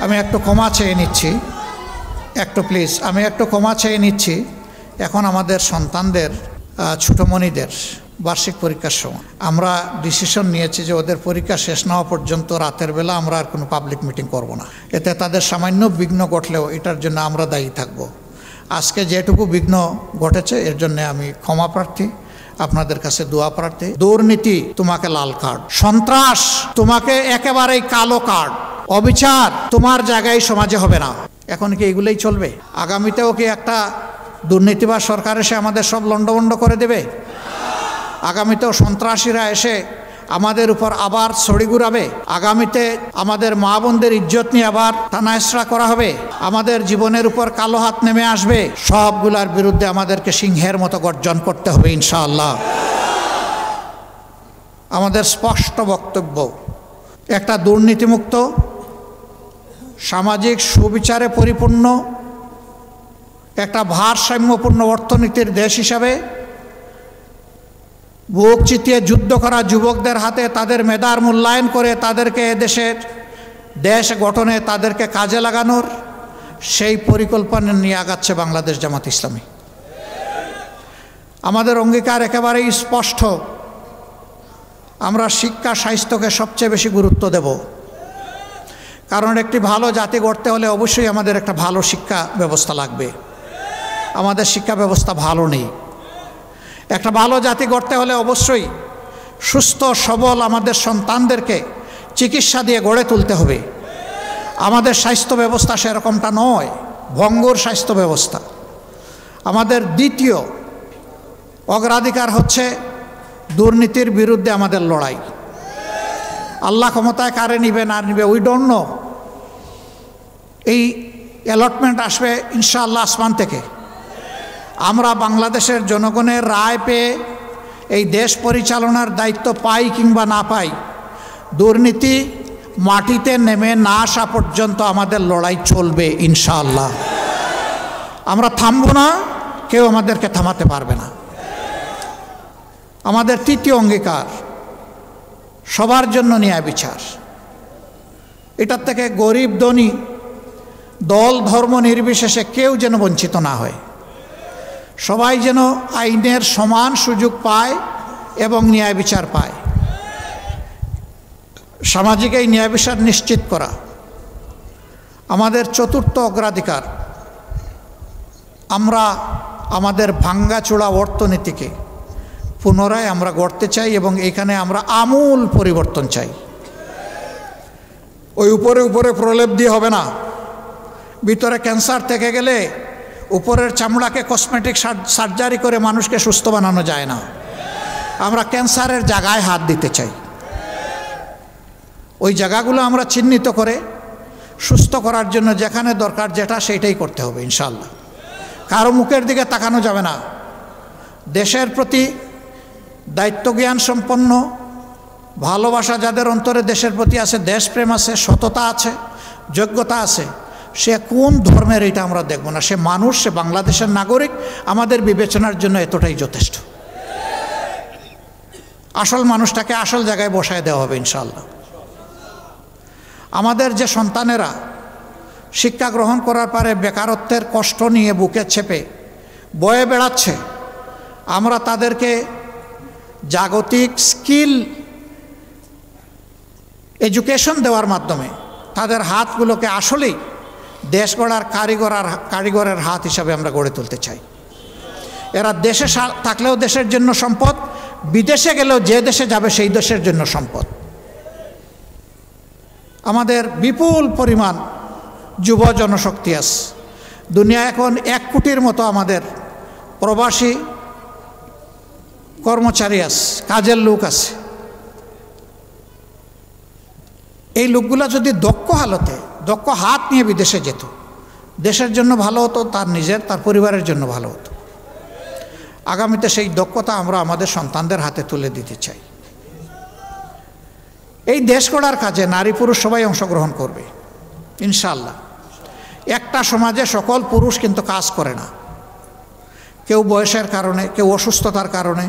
আমি একটু ক্ষমা চেয়ে নিচ্ছি, প্লিজ আমি একটু ক্ষমা চেয়ে নিচ্ছি। এখন আমাদের সন্তানদের ছোটমণিদের বার্ষিক পরীক্ষার সময় আমরা ডিসিশন নিয়েছি যে ওদের পরীক্ষা শেষ না হওয়া পর্যন্ত রাতের বেলা আমরা আর কোনো পাবলিক মিটিং করব না। এতে তাদের সামান্য বিঘ্ন ঘটলেও এটার জন্য আমরা দায়ী থাকব। আজকে যেটুকু বিঘ্ন ঘটেছে এর জন্য আমি ক্ষমা প্রার্থী, আপনাদের কাছে দোয়া প্রার্থী। দুর্নীতি তোমাকে লাল কার্ড, সন্ত্রাস তোমাকে একেবারেই কালো কার্ড, অবিচার তোমার জায়গায় সমাজে হবে না। এখন কি এগুলোই চলবে? আগামীতেও কি একটা দুর্নীতিবাজ সরকার এসে আমাদের সব লন্ডভন্ড করে দেবে? আগামীতেও সন্ত্রাসীরা এসে আমাদের উপর আবার ছড়ি ঘুরাবে? আগামীতে আমাদের মা বোনদের ইজ্জত নিয়ে আবার টানাহেঁচড়া করা হবে? আমাদের জীবনের উপর কালো হাত নেমে আসবে? সবগুলার বিরুদ্ধে আমাদেরকে সিংহের মতো গর্জন করতে হবে ইনশাআল্লাহ। আমাদের স্পষ্ট বক্তব্য, একটা দুর্নীতিমুক্ত, সামাজিক সুবিচারে পরিপূর্ণ, একটা ভারসাম্যপূর্ণ অর্থনীতির দেশ হিসাবে বুক চিতিয়ে যুদ্ধ করা যুবকদের হাতে তাদের মেধার মূল্যায়ন করে তাদেরকে এদেশের দেশ গঠনে তাদেরকে কাজে লাগানোর সেই পরিকল্পনা নিয়ে আগাচ্ছে বাংলাদেশ জামাত ইসলামী। আমাদের অঙ্গীকার একেবারেই স্পষ্ট, আমরা শিক্ষা স্বাস্থ্যকে সবচেয়ে বেশি গুরুত্ব দেব। কারণ একটি ভালো জাতি গড়তে হলে অবশ্যই আমাদের একটা ভালো শিক্ষা ব্যবস্থা লাগবে। আমাদের শিক্ষা ব্যবস্থা ভালো নেই। একটা ভালো জাতি গড়তে হলে অবশ্যই সুস্থ সবল আমাদের সন্তানদেরকে চিকিৎসা দিয়ে গড়ে তুলতে হবে। আমাদের স্বাস্থ্য ব্যবস্থা সেরকমটা নয়, ভঙ্গুর স্বাস্থ্য ব্যবস্থা। আমাদের দ্বিতীয় অগ্রাধিকার হচ্ছে দুর্নীতির বিরুদ্ধে আমাদের লড়াই। আল্লাহ ক্ষমতায় কারে নিবে না নিবে উই ডোন্ট নো। এই অ্যালটমেন্ট আসবে ইনশাআল্লাহ আসমান থেকে। আমরা বাংলাদেশের জনগণের রায় পেয়ে এই দেশ পরিচালনার দায়িত্ব পাই কিংবা না পাই, দুর্নীতি মাটিতে নেমে না আসা পর্যন্ত আমাদের লড়াই চলবে ইনশাআল্লাহ। আমরা থামব না, কেউ আমাদেরকে থামাতে পারবে না। আমাদের তৃতীয় অঙ্গীকার, সবার জন্য ন্যায় বিচার। এটার থেকে গরিব ধনী দল ধর্ম নির্বিশেষে কেউ যেন বঞ্চিত না হয়। সবাই যেন আইনের সমান সুযোগ পায় এবং ন্যায় বিচার পায়। সামাজিক এই ন্যায় বিচার নিশ্চিত করা আমাদের চতুর্থ অগ্রাধিকার। আমরা আমাদের ভাঙ্গাচোড়া অর্থনীতিকে পুনরায় আমরা গড়তে চাই এবং এখানে আমরা আমূল পরিবর্তন চাই। ওই উপরে উপরে প্রলেপ দিয়ে হবে না। ভিতরে ক্যান্সার থেকে গেলে উপরের চামড়াকে কসমেটিক সার্জারি করে মানুষকে সুস্থ বানানো যায় না। আমরা ক্যান্সারের জায়গায় হাত দিতে চাই। ওই জায়গাগুলো আমরা চিহ্নিত করে সুস্থ করার জন্য যেখানে দরকার যেটা সেইটাই করতে হবে ইনশাআল্লাহ। কারো মুখের দিকে তাকানো যাবে না। দেশের প্রতি দায়িত্বজ্ঞান সম্পন্ন, ভালোবাসা যাদের অন্তরে দেশের প্রতি আছে, দেশপ্রেম আছে, সততা আছে, যোগ্যতা আছে, সে কোন ধর্মের এটা আমরা দেখব না। সে মানুষ, সে বাংলাদেশের নাগরিক, আমাদের বিবেচনার জন্য এতটাই যথেষ্ট। আসল মানুষটাকে আসল জায়গায় বসায় দেওয়া হবে ইনশাআল্লাহ। আমাদের যে সন্তানেরা শিক্ষা গ্রহণ করার পরে বেকারত্বের কষ্ট নিয়ে বুকে চেপে বয়ে বেড়াচ্ছে, আমরা তাদেরকে জাগতিক স্কিল এডুকেশন দেওয়ার মাধ্যমে তাদের হাতগুলোকে আসলেই দেশ গড়ার কারিগরের হাত হিসাবে আমরা গড়ে তুলতে চাই। এরা দেশে থাকলেও দেশের জন্য সম্পদ, বিদেশে গেলেও যে দেশে যাবে সেই দেশের জন্য সম্পদ। আমাদের বিপুল পরিমাণ যুব জনশক্তি আছে। দুনিয়া এখন 1 কোটির মতো আমাদের প্রবাসী কর্মচারী আছে, কাজের লোক আছে। এই লোকগুলা যদি দক্ষ হাত নিয়ে বিদেশে যেত, দেশের জন্য ভালো হতো, তার নিজের তার পরিবারের জন্য ভালো হতো। আগামীতে সেই দক্ষতা আমরা আমাদের সন্তানদের হাতে তুলে দিতে চাই। এই দেশ গড়ার কাজে নারী পুরুষ সবাই অংশগ্রহণ করবে ইনশাআল্লাহ। একটা সমাজে সকল পুরুষ কিন্তু কাজ করে না। কেউ বয়সের কারণে, কেউ অসুস্থতার কারণে,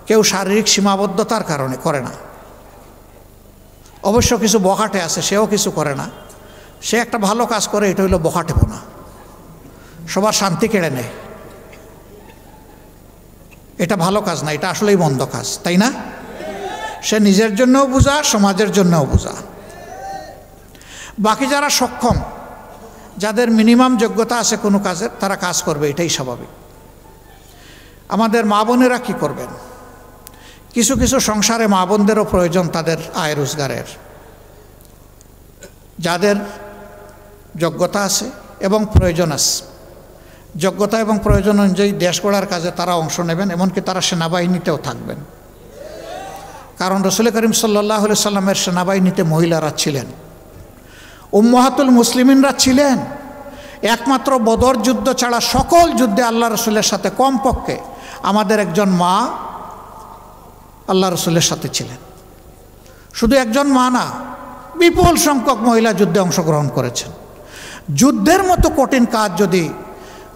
কেউ শারীরিক সীমাবদ্ধতার কারণে করে না। অবশ্য কিছু বখাটে আছে, সেও কিছু করে না। সে একটা ভালো কাজ করে, এটা হইল বকাটেপনা, সবার শান্তি কেড়ে নেয়। এটা ভালো কাজ না, এটা আসলেই মন্দ কাজ, তাই না? সে নিজের জন্যও বোঝা, সমাজের জন্যও বোঝা। বাকি যারা সক্ষম, যাদের মিনিমাম যোগ্যতা আছে কোনো কাজের, তারা কাজ করবে, এটাই স্বাভাবিক। আমাদের মা বোনেরা কী করবেন? কিছু কিছু সংসারে মা বোনদেরও প্রয়োজন তাদের আয় রোজগারের। যাদের যোগ্যতা আছে এবং প্রয়োজন আছে, যোগ্যতা এবং প্রয়োজন অনুযায়ী দেশ গড়ার কাজে তারা অংশ নেবেন, এমনকি তারা সেনাবাহিনীতেও থাকবেন। কারণ রাসূল করিম সাল্লাল্লাহু আলাইহি সাল্লামের সেনাবাহিনীতে মহিলারা ছিলেন, উম্মাহাতুল মুসলিমিনরা ছিলেন। একমাত্র বদর যুদ্ধ ছাড়া সকল যুদ্ধে আল্লাহ রসুলের সাথে কমপক্ষে আমাদের একজন মা আল্লাহ রসুলের সাথে ছিলেন। শুধু একজন মা না, বিপুল সংখ্যক মহিলা যুদ্ধে অংশগ্রহণ করেছেন। যুদ্ধের মতো কঠিন কাজ যদি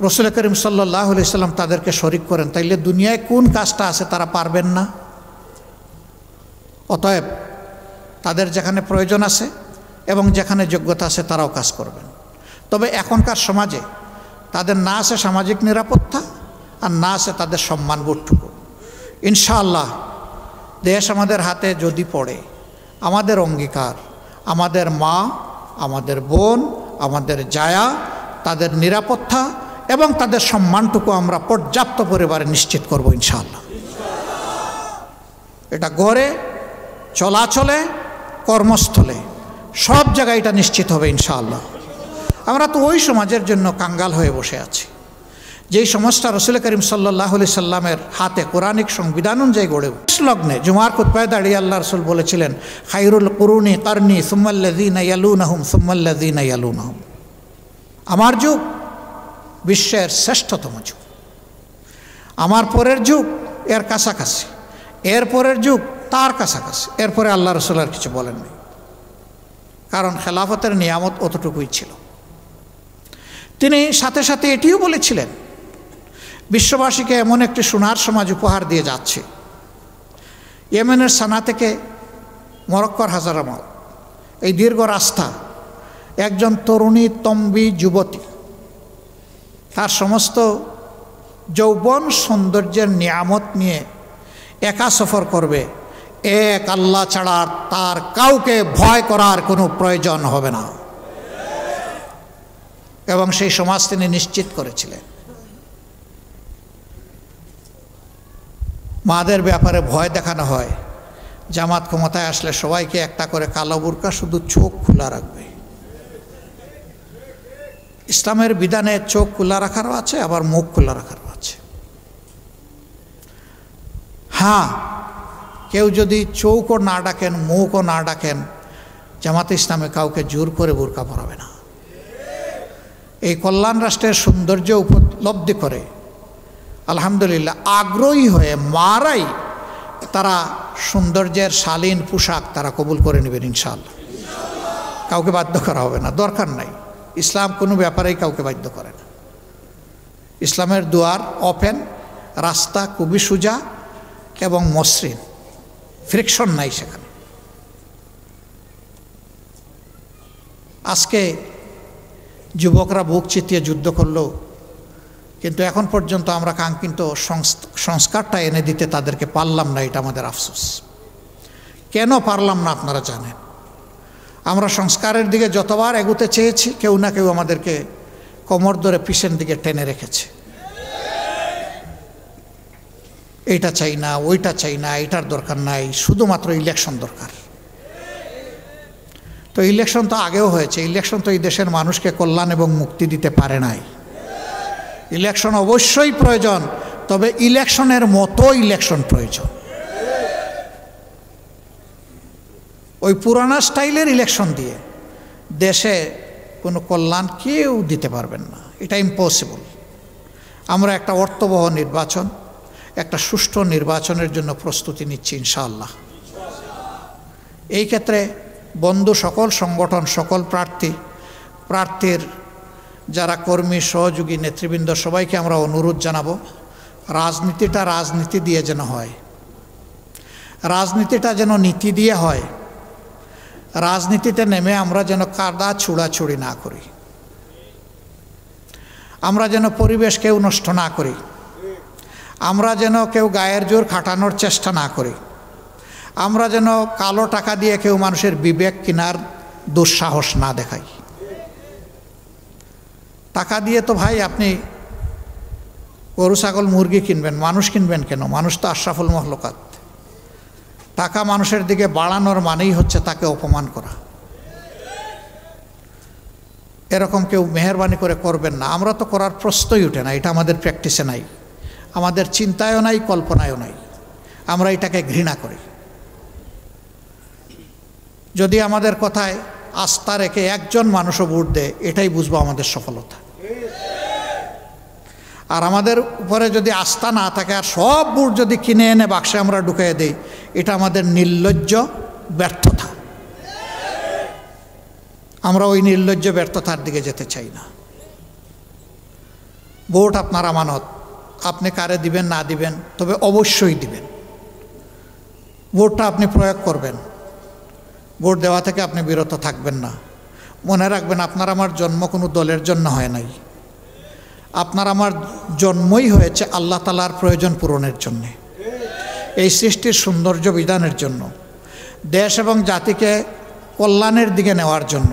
রাসূল করিম সাল্লাল্লাহু আলাইহি সাল্লাম তাদেরকে শরিক করেন, তাইলে দুনিয়ায় কোন কাজটা আছে তারা পারবেন না? অতএব তাদের যেখানে প্রয়োজন আছে এবং যেখানে যোগ্যতা আছে তারাও কাজ করবেন। তবে এখনকার সমাজে তাদের না আছে সামাজিক নিরাপত্তা, আর না আছে তাদের সম্মানবোধটুকু। ইনশাআল্লাহ দেশ আমাদের হাতে যদি পড়ে, আমাদের অঙ্গীকার, আমাদের মা, আমাদের বোন, আমাদের জায়া, তাদের নিরাপত্তা এবং তাদের সম্মানটুকু আমরা পর্যাপ্ত পরিমাণে নিশ্চিত করব ইনশাআল্লাহ। এটা ঘরে, চলাচলে, কর্মস্থলে, সব জায়গায় এটা নিশ্চিত হবে ইনশাআল্লাহ। আমরা তো ওই সমাজের জন্য কাঙ্গাল হয়ে বসে আছি যেই সমাজটা রাসূল করিম সাল্লাল্লাহু আলাইহি সাল্লামের হাতে কোরআনিক সংবিধান অনুযায়ী গড়ে লগ্নে জুমার খুতবায় দাঁড়িয়ে আল্লাহ রাসূল বলেছিলেন, খায়রুল কুরুনি কারনি সুম্মাল্লাযীনা ইয়ালুনাহুম সুম্মাল্লাযীনা ইয়ালুনাহুম। আমার যুগ বিশ্বের শ্রেষ্ঠতম যুগ, আমার পরের যুগ এর কাছাকাছি, এর পরের যুগ তার কাছাকাছি, এরপরে আল্লাহ রাসূল আর কিছু বলেননি। কারণ খেলাফতের নিয়ামত অতটুকুই ছিল। তিনি সাথে সাথে এটিও বলেছিলেন, বিশ্ববাসীকে এমন একটি সোনার সমাজ উপহার দিয়ে যাচ্ছে। ইয়েমেনের সানা থেকে মরক্কোর হাজারামাত, এই দীর্ঘ রাস্তা, একজন তরুণী তম্বী যুবতী তার সমস্ত যৌবন সৌন্দর্যের নিয়ামত নিয়ে একা সফর করবে। এক আল্লাহ ছাড়া তার কাউকে ভয় করার কোনো প্রয়োজন হবে না, এবং সেই সমাজ তিনি নিশ্চিত করেছিলেন। মাদের ব্যাপারে ভয় দেখানো হয়, জামাত ক্ষমতায় আসলে সবাইকে একটা করে কালো বুরকা, শুধু চোখ খোলা রাখবে। ইসলামের বিধানে চোখ খোলা রাখারও আছে, আবার মুখ খোলা রাখারও আছে। হ্যাঁ, কেউ যদি চোখও না ডাকেন, মুখও না ডাকেন, জামাতে ইসলামে কাউকে জোর করে বুরকা পরাবে না। এই কল্যাণ রাষ্ট্রের সৌন্দর্য উপলব্ধি করে আলহামদুলিল্লাহ আগ্রহী হয়ে মারাই তারা সৌন্দর্যের শালীন পোশাক তারা কবুল করে নেবেন ইনশাআল্লাহ। কাউকে বাধ্য করা হবে না, দরকার নাই। ইসলাম কোনো ব্যাপারেই কাউকে বাধ্য করে না। ইসলামের দুয়ার ওপেন, রাস্তা খুবই সোজা এবং মসৃণ, ফ্রিকশন নাই সেখানে। আজকে যুবকরা বুক চিতিয়ে যুদ্ধ করলো, কিন্তু এখন পর্যন্ত আমরা কাঙ্ক্ষিত সংস্কারটা এনে দিতে তাদেরকে পারলাম না। এটা আমাদের আফসোস। কেন পারলাম না আপনারা জানেন। আমরা সংস্কারের দিকে যতবার এগোতে চেয়েছি, কেউ না কেউ আমাদেরকে কোমর ধরে পিছন দিকে টেনে রেখেছে। এইটা চাই না, ওইটা চাই না, এটার দরকার নাই, শুধুমাত্র ইলেকশন দরকার। তো ইলেকশন তো আগেও হয়েছে। ইলেকশন তো এই দেশের মানুষকে কল্যাণ এবং মুক্তি দিতে পারে নাই। ইলেকশন অবশ্যই প্রয়োজন, তবে ইলেকশনের মতো ইলেকশন প্রয়োজন। ওই পুরানা স্টাইলের ইলেকশন দিয়ে দেশে কোনো কল্যাণ কেউ দিতে পারবেন না, এটা ইম্পসিবল। আমরা একটা অর্থবহ নির্বাচন, একটা সুষ্ঠু নির্বাচনের জন্য প্রস্তুতি নিচ্ছি ইনশাআল্লাহ। এই ক্ষেত্রে বন্ধু সকল সংগঠন, সকল প্রার্থীর যারা কর্মী, সহযোগী, নেতৃবৃন্দ, সবাইকে আমরা অনুরোধ জানাবো, রাজনীতিটা রাজনীতি দিয়ে যেন হয়, রাজনীতিটা যেন নীতি দিয়ে হয়, রাজনীতিতে নেমে আমরা যেন কাদা ছুড়াছুড়ি না করি, আমরা যেন পরিবেশ কেউ নষ্ট না করি, আমরা যেন কেউ গায়ের জোর খাটানোর চেষ্টা না করি, আমরা যেন কালো টাকা দিয়ে কেউ মানুষের বিবেক কেনার দুঃসাহস না দেখাই। টাকা দিয়ে তো ভাই আপনি গরু ছাগল মুরগি কিনবেন, মানুষ কিনবেন কেন? মানুষ তো আশরাফুল মখলুকাত। টাকা মানুষের দিকে বাড়ানোর মানেই হচ্ছে তাকে অপমান করা। এরকম কেউ মেহেরবানি করে করবেন না। আমরা তো করার প্রশ্নই উঠে না, এটা আমাদের প্র্যাকটিসে নাই, আমাদের চিন্তায়ও নাই, কল্পনায়ও নাই। আমরা এটাকে ঘৃণা করি। যদি আমাদের কথায় আস্থা রেখে একজন মানুষও ভোট দেয়, এটাই বুঝবো আমাদের সফলতা। আর আমাদের উপরে যদি আস্থা না থাকে আর সব ভোট যদি কিনে এনে বাক্সে আমরা ঢুকিয়ে দিই, এটা আমাদের নির্লজ্জ ব্যর্থতা। আমরা ওই নির্লজ্জ ব্যর্থতার দিকে যেতে চাই না। ভোট আপনার আমানত, আপনি কারে দিবেন না দিবেন, তবে অবশ্যই দিবেন। ভোটটা আপনি প্রয়োগ করবেন, ভোট দেওয়া থেকে আপনি বিরত থাকবেন না। মনে রাখবেন, আপনার আমার জন্ম কোনো দলের জন্য হয় নাই, আপনার আমার জন্মই হয়েছে আল্লাহ তাআলার প্রয়োজন পূরণের জন্যে, এই সৃষ্টির সৌন্দর্য বিধানের জন্য, দেশ এবং জাতিকে কল্যাণের দিকে নেওয়ার জন্য।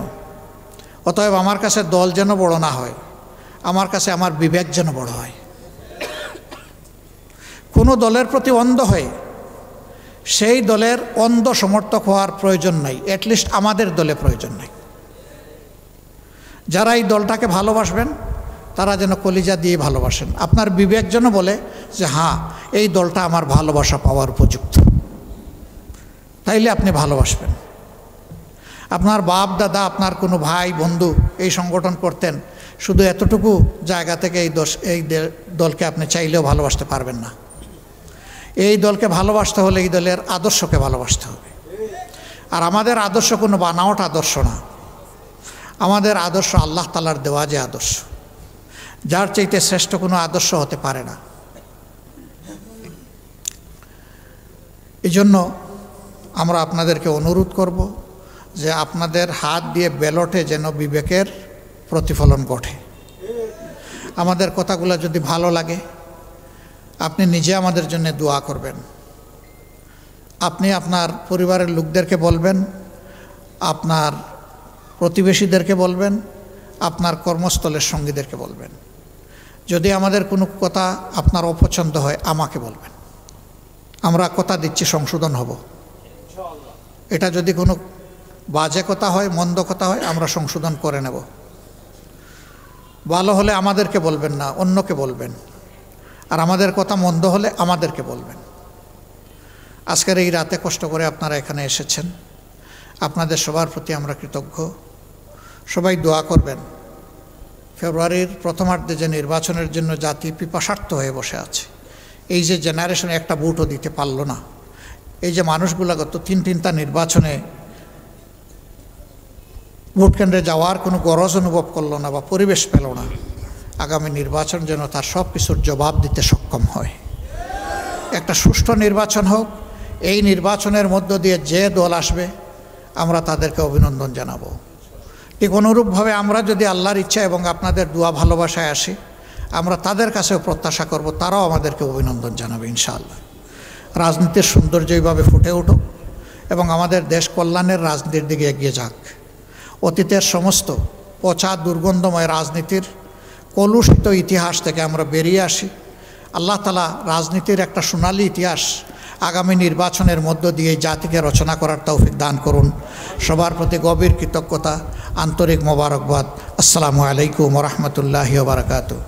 অতএব আমার কাছে দল যেন বড় না হয়, আমার কাছে আমার বিবেক যেন বড় হয়। কোনো দলের প্রতি অন্ধ হয়ে সেই দলের অন্ধ সমর্থক হওয়ার প্রয়োজন নাই, অ্যাটলিস্ট আমাদের দলে প্রয়োজন নাই। যারা এই দলটাকে ভালোবাসবেন তারা যেন কলিজা দিয়ে ভালোবাসেন। আপনার বিবেক যেন বলে যে হ্যাঁ, এই দলটা আমার ভালোবাসা পাওয়ার উপযুক্ত, তাইলে আপনি ভালোবাসবেন। আপনার বাপ দাদা, আপনার কোনো ভাই বন্ধু এই সংগঠন করতেন, শুধু এতটুকু জায়গা থেকে এই দলকে আপনি চাইলেও ভালোবাসতে পারবেন না। এই দলকে ভালোবাসতে হলে এই দলের আদর্শকে ভালোবাসতে হবে। আর আমাদের আদর্শ কোনো বানাওয়াট আদর্শ না, আমাদের আদর্শ আল্লাহ তাআলার দেওয়া যে আদর্শ, যার চাইতে শ্রেষ্ঠ কোনো আদর্শ হতে পারে না। এই জন্য আমরা আপনাদেরকে অনুরোধ করব যে আপনাদের হাত দিয়ে ব্যালটে যেন বিবেকের প্রতিফলন ঘটে। আমাদের কথাগুলো যদি ভালো লাগে, আপনি নিজে আমাদের জন্য দোয়া করবেন। আপনি আপনার পরিবারের লোকদেরকে বলবেন, আপনার প্রতিবেশীদেরকে বলবেন, আপনার কর্মস্থলের সঙ্গীদেরকে বলবেন। যদি আমাদের কোনো কথা আপনার অপছন্দ হয়, আমাকে বলবেন। আমরা কথা দিচ্ছি সংশোধন হব। এটা যদি কোনো বাজে কথা হয়, মন্দ কথা হয়, আমরা সংশোধন করে নেব। ভালো হলে আমাদেরকে বলবেন না, অন্যকে বলবেন। আর আমাদের কথা মন্দ হলে আমাদেরকে বলবেন। আজকের এই রাতে কষ্ট করে আপনারা এখানে এসেছেন, আপনাদের সবার প্রতি আমরা কৃতজ্ঞ। সবাই দোয়া করবেন। ফেব্রুয়ারির প্রথমার্ধে যে নির্বাচনের জন্য জাতি পিপাসার্থ হয়ে বসে আছে, এই যে জেনারেশনে একটা ভোটও দিতে পারল না, এই যে মানুষগুলো গত তিনটা নির্বাচনে ভোট কেন্দ্রে যাওয়ার কোনো গরজ অনুভব করলো না বা পরিবেশ পেল না, আগামী নির্বাচন যেন তার সব কিছুর জবাব দিতে সক্ষম হয়। একটা সুষ্ঠু নির্বাচন হোক। এই নির্বাচনের মধ্য দিয়ে যে দল আসবে আমরা তাদেরকে অভিনন্দন জানাবো। ঠিক অনুরূপভাবে আমরা যদি আল্লাহর ইচ্ছা এবং আপনাদের দোয়া ভালোবাসায় আসি, আমরা তাদের কাছেও প্রত্যাশা করব তারাও আমাদেরকে অভিনন্দন জানাবে ইনশাআল্লাহ। রাজনীতির সৌন্দর্য এইভাবে ফুটে উঠুক এবং আমাদের দেশ কল্যাণের রাজনীতির দিকে এগিয়ে যাক। অতীতের সমস্ত পচা দুর্গন্ধময় রাজনীতির কলুষিত ইতিহাস থেকে আমরা বেরিয়ে আসি। আল্লাহ তাআলা রাজনীতির একটা সোনালী ইতিহাস আগামী নির্বাচনের মধ্য দিয়ে জাতিকে রচনা করার তৌফিক দান করুন। সবার প্রতি গভীর কৃতজ্ঞতা, আন্তরিক মোবারকবাদ। আসসালামু আলাইকুম ওয়া রাহমাতুল্লাহি ওয়া বারাকাতুহু।